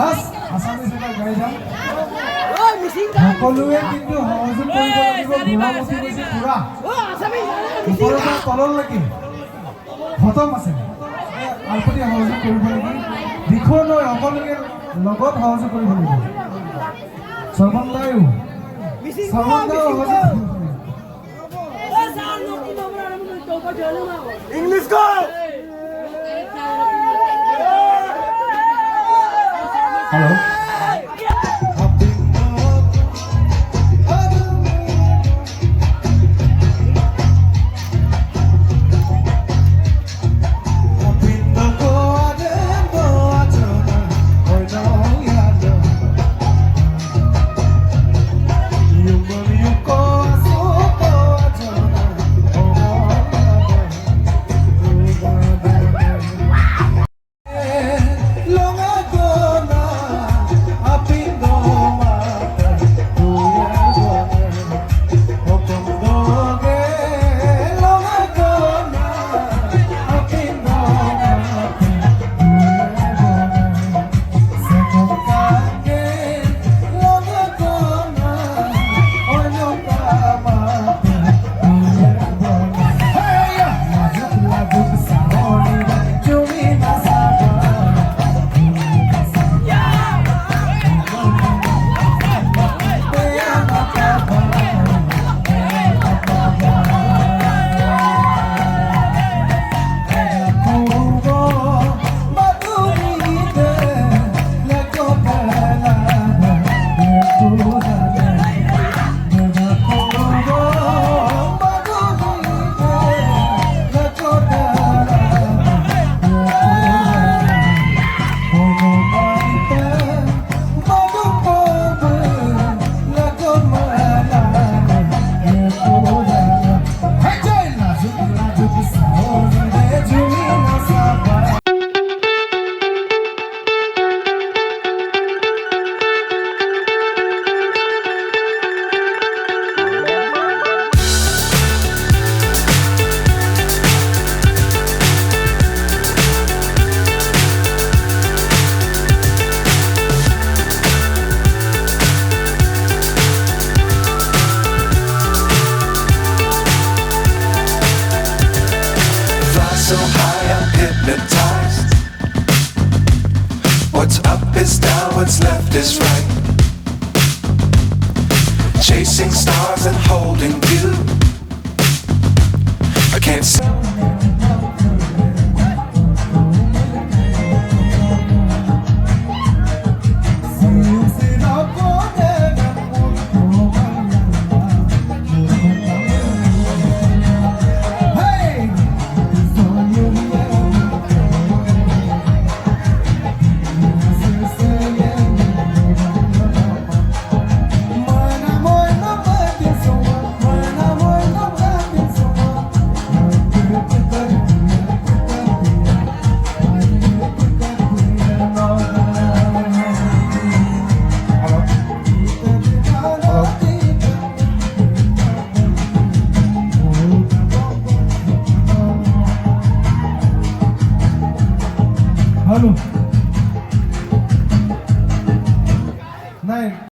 Last Assamese এটা গাই যাম সকলোৱে কিন্তু সহযোগ কৰিব লাগিব বুঢ়ামতি গৈছে পুৰা ওপৰৰ পৰা তললৈকে খতম আছে আলপতি সহযোগ কৰিব লাগিব দিশৰ নৈ সকলোকে লগত সহযোগ কৰিব লাগিব সৰ্বন্দায়ো সহযোগ ইংলিছ কয় Hello. So high I'm hypnotized. What's up is down, what's left is right. Chasing stars and holding you. I can't see. Hello. Nine.